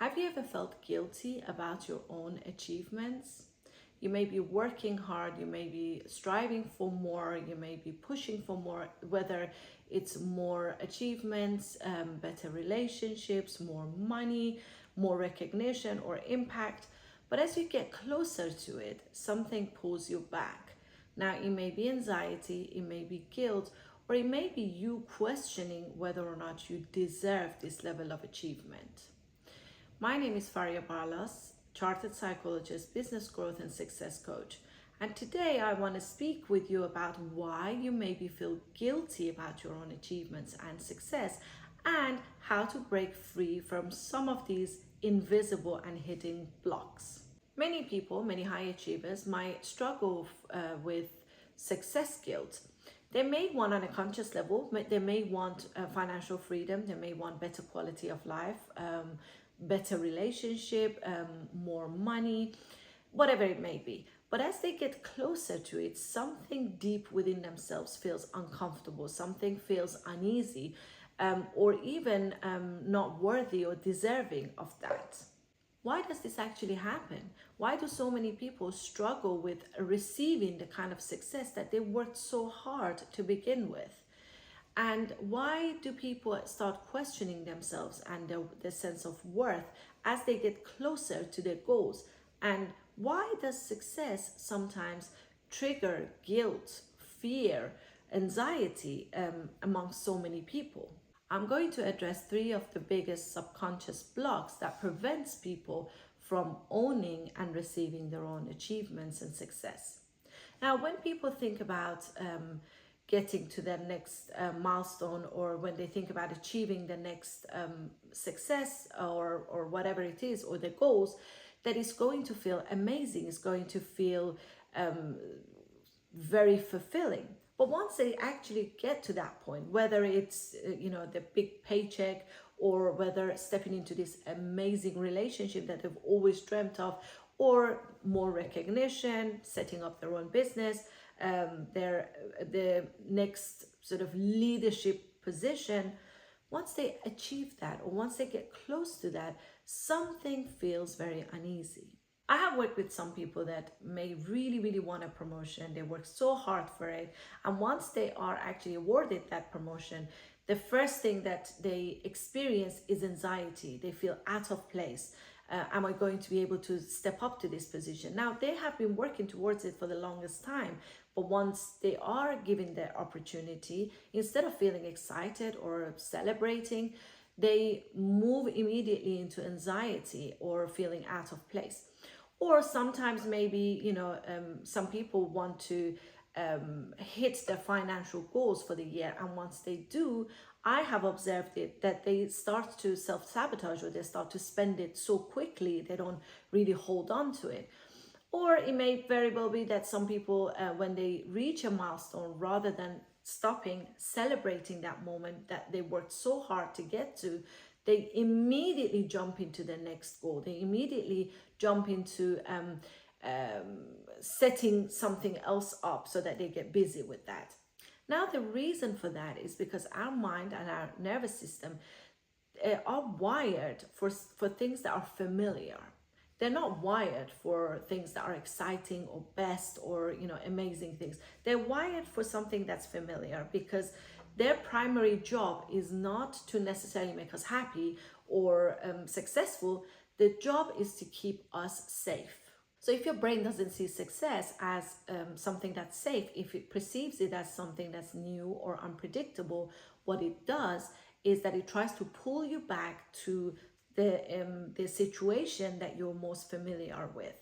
Have you ever felt guilty about your own achievements? You may be working hard, you may be striving for more, you may be pushing for more, whether it's more achievements, better relationships, more money, more recognition or impact. But as you get closer to it, something pulls you back. Now, it may be anxiety, it may be guilt, or it may be you questioning whether or not you deserve this level of achievement. My name is Faria Barlas, chartered psychologist, business growth and success coach. And today I want to speak with you about why you maybe feel guilty about your own achievements and success, and how to break free from some of these invisible and hidden blocks. Many people, many high achievers might struggle with success guilt. They may want on a conscious level, they may want financial freedom, they may want better quality of life, better relationship, more money, whatever it may be. But as they get closer to it, something deep within themselves feels uncomfortable, something feels uneasy, or even not worthy or deserving of that. Why does this actually happen? Why do so many people struggle with receiving the kind of success that they worked so hard to begin with? And why do people start questioning themselves and their sense of worth as they get closer to their goals? And why does success sometimes trigger guilt, fear, anxiety among so many people? I'm going to address 3 of the biggest subconscious blocks that prevents people from owning and receiving their own achievements and success. Now, when people think about getting to their next milestone, or when they think about achieving the next success or whatever it is, or their goals, that is going to feel amazing, is going to feel very fulfilling. But once they actually get to that point, whether it's the big paycheck, or whether stepping into this amazing relationship that they've always dreamt of, or more recognition, setting up their own business, the next sort of leadership position, once they achieve that, or once they get close to that, something feels very uneasy. I have worked with some people that may really want a promotion. They work so hard for it, and once they are actually awarded that promotion, the first thing that they experience is anxiety. They feel out of place. Am I going to be able to step up to this position? Now, they have been working towards it for the longest time, but once they are given the opportunity, instead of feeling excited or celebrating, they move immediately into anxiety or feeling out of place. Or sometimes maybe, some people want to hit their financial goals for the year, and once they do, I have observed it that they start to self-sabotage, or they start to spend it so quickly they don't really hold on to it. Or it may very well be that some people, when they reach a milestone, rather than stopping, celebrating that moment that they worked so hard to get to, they immediately jump into the next goal. They immediately jump into setting something else up so that they get busy with that. Now, the reason for that is because our mind and our nervous system are wired for things that are familiar. They're not wired for things that are exciting or best or amazing things. They're wired for something that's familiar, because their primary job is not to necessarily make us happy or successful. The job is to keep us safe. So if your brain doesn't see success as something that's safe, if it perceives it as something that's new or unpredictable, what it does is that it tries to pull you back to the situation that you're most familiar with.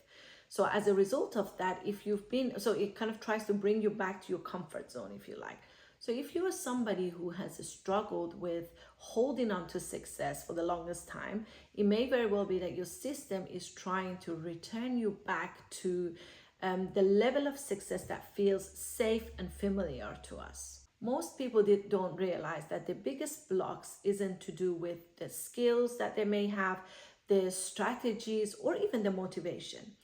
So as a result of that, it kind of tries to bring you back to your comfort zone, if you like. So if you are somebody who has struggled with holding on to success for the longest time, it may very well be that your system is trying to return you back to the level of success that feels safe and familiar to us. Most people don't realize that the biggest blocks isn't to do with the skills that they may have, the strategies, or even the motivation,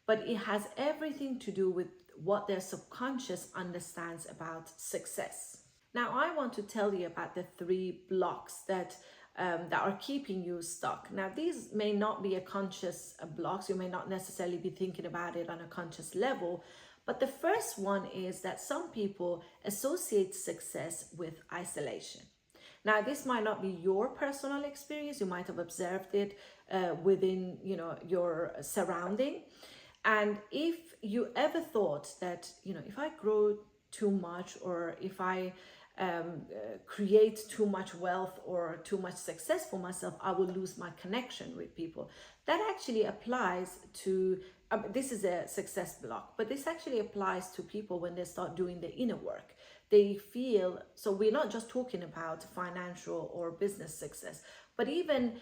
but it has everything to do with what their subconscious understands about success. Now, I want to tell you about the 3 blocks that that are keeping you stuck. Now, these may not be a conscious blocks. You may not necessarily be thinking about it on a conscious level. But the first one is that some people associate success with isolation. Now, this might not be your personal experience. You might have observed it within, your surrounding. And if you ever thought that, if I grow too much, or if I create too much wealth or too much success for myself, I will lose my connection with people. That actually applies to, this is a success block, but this actually applies to people when they start doing the inner work. They feel, so we're not just talking about financial or business success, but even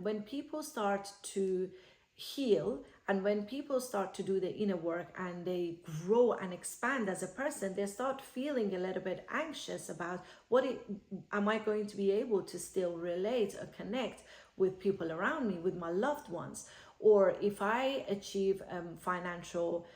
when people start to heal, and when people start to do the inner work and they grow and expand as a person, they start feeling a little bit anxious about am I going to be able to still relate or connect with people around me, with my loved ones? Or if I achieve financial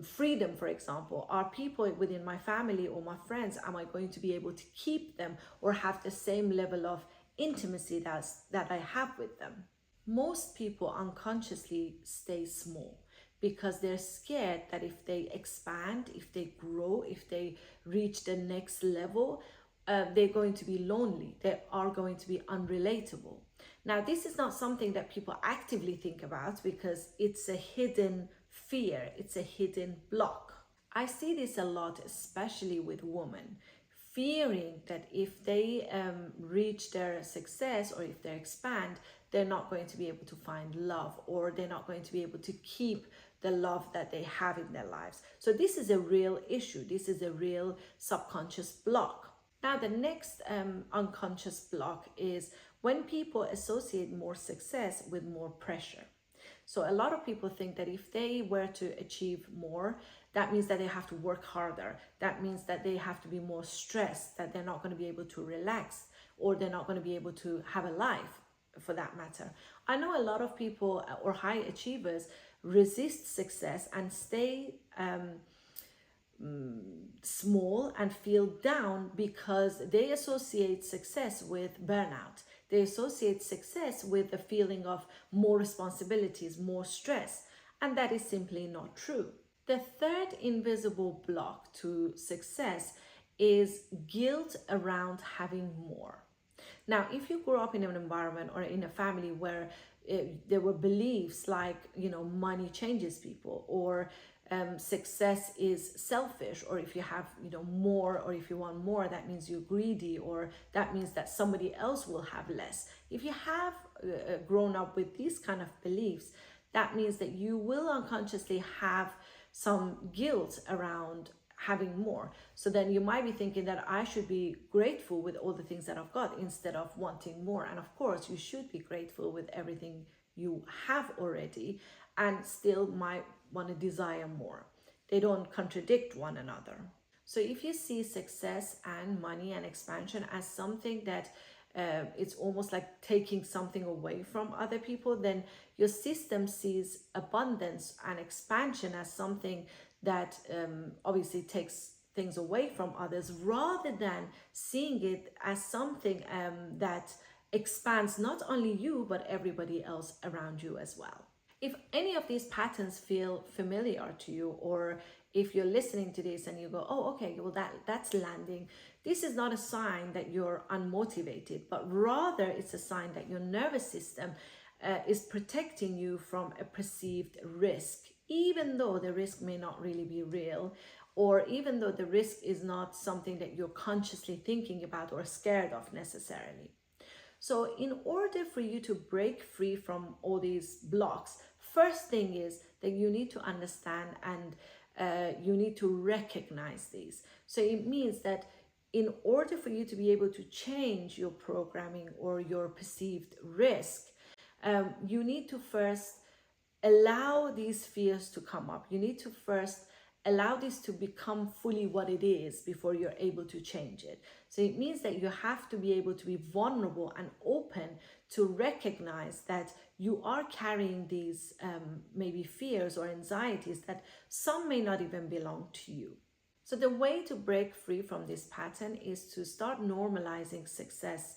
freedom, for example, are people within my family or my friends, am I going to be able to keep them or have the same level of intimacy that I have with them? Most people unconsciously stay small because they're scared that if they expand, if they grow, if they reach the next level, they're going to be lonely. They are going to be unrelatable. Now, this is not something that people actively think about because it's a hidden fear, it's a hidden block. I see this a lot, especially with women, fearing that if they reach their success or if they expand, they're not going to be able to find love, or they're not going to be able to keep the love that they have in their lives. So this is a real issue. This is a real subconscious block. Now, the next unconscious block is when people associate more success with more pressure. So a lot of people think that if they were to achieve more, that means that they have to work harder. That means that they have to be more stressed, that they're not going to be able to relax, or they're not going to be able to have a life, for that matter. I know a lot of people or high achievers resist success and stay small and feel down because they associate success with burnout. They associate success with the feeling of more responsibilities, more stress, and that is simply not true. The third invisible block to success is guilt around having more. Now, if you grew up in an environment or in a family where there were beliefs like, money changes people, or success is selfish, or if you have, more, or if you want more, that means you're greedy, or that means that somebody else will have less. If you have grown up with these kind of beliefs, that means that you will unconsciously have some guilt around having more. So then you might be thinking that I should be grateful with all the things that I've got instead of wanting more. And of course, you should be grateful with everything you have already and still might want to desire more. They don't contradict one another. So if you see success and money and expansion as something that it's almost like taking something away from other people, then your system sees abundance and expansion as something that obviously takes things away from others, rather than seeing it as something that expands not only you, but everybody else around you as well. If any of these patterns feel familiar to you, or if you're listening to this and you go, oh, okay, well, that's landing, this is not a sign that you're unmotivated, but rather it's a sign that your nervous system is protecting you from a perceived risk, even though the risk may not really be real, or even though the risk is not something that you're consciously thinking about or scared of necessarily. So in order for you to break free from all these blocks, first thing is that you need to understand and you need to recognize these. So it means that in order for you to be able to change your programming or your perceived risk, you need to first allow these fears to come up. You need to first allow this to become fully what it is before you're able to change it. So it means that you have to be able to be vulnerable and open to recognize that you are carrying these maybe fears or anxieties that some may not even belong to you. So the way to break free from this pattern is to start normalizing success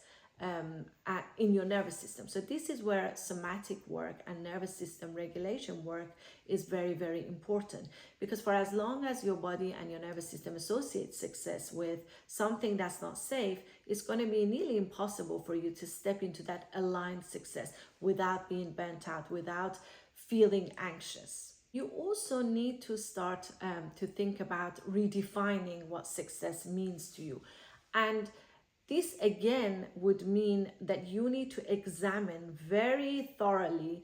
in your nervous system. So this is where somatic work and nervous system regulation work is very, very important, because for as long as your body and your nervous system associate success with something that's not safe, it's going to be nearly impossible for you to step into that aligned success without being burnt out, without feeling anxious. You also need to start to think about redefining what success means to you. And this again would mean that you need to examine very thoroughly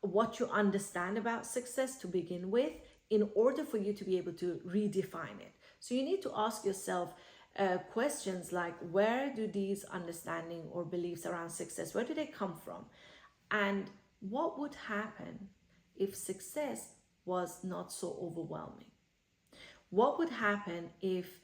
what you understand about success to begin with, in order for you to be able to redefine it. So you need to ask yourself questions like, where do these understanding or beliefs around success, where do they come from? And what would happen if success was not so overwhelming? What would happen if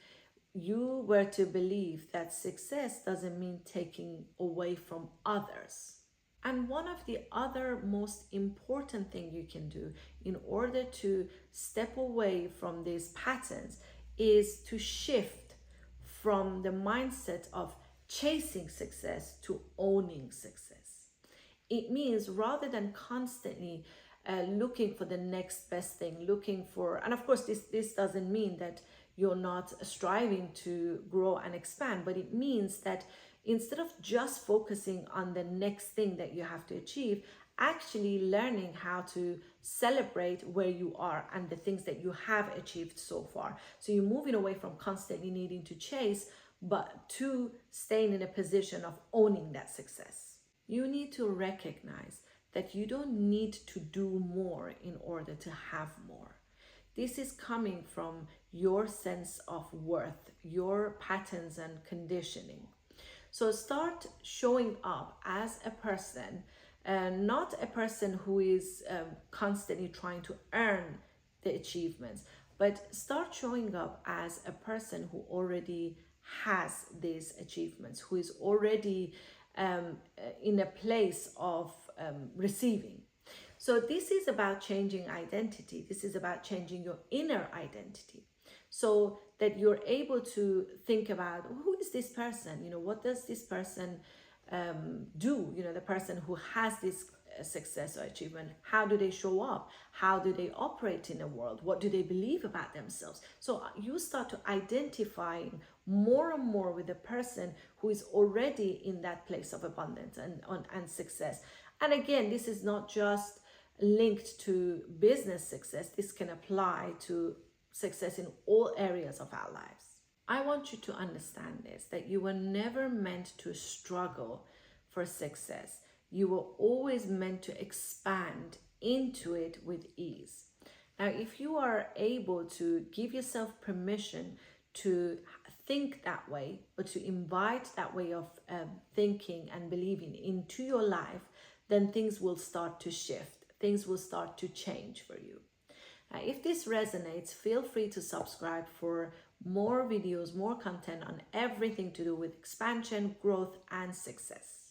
you were to believe that success doesn't mean taking away from others? And one of the other most important thing you can do in order to step away from these patterns is to shift from the mindset of chasing success to owning success. It means, rather than constantly looking for the next best thing, looking for, and of course this doesn't mean that you're not striving to grow and expand, but it means that instead of just focusing on the next thing that you have to achieve, actually learning how to celebrate where you are and the things that you have achieved so far. So you're moving away from constantly needing to chase, but to staying in a position of owning that success. You need to recognize that you don't need to do more in order to have more. This is coming from your sense of worth, your patterns and conditioning. So start showing up as a person, not a person who is constantly trying to earn the achievements, but start showing up as a person who already has these achievements, who is already in a place of receiving. So this is about changing identity. This is about changing your inner identity, so that you're able to think about, who is this person? What does this person do? The person who has this success or achievement, how do they show up? How do they operate in the world? What do they believe about themselves? So you start to identifying more and more with the person who is already in that place of abundance and success. And again, this is not just linked to business success. This can apply to success in all areas of our lives. I want you to understand this, that you were never meant to struggle for success. You were always meant to expand into it with ease. Now, if you are able to give yourself permission to think that way, or to invite that way of thinking and believing into your life, then things will start to shift. Things will start to change for you. Now, if this resonates, feel free to subscribe for more videos, more content on everything to do with expansion, growth, and success.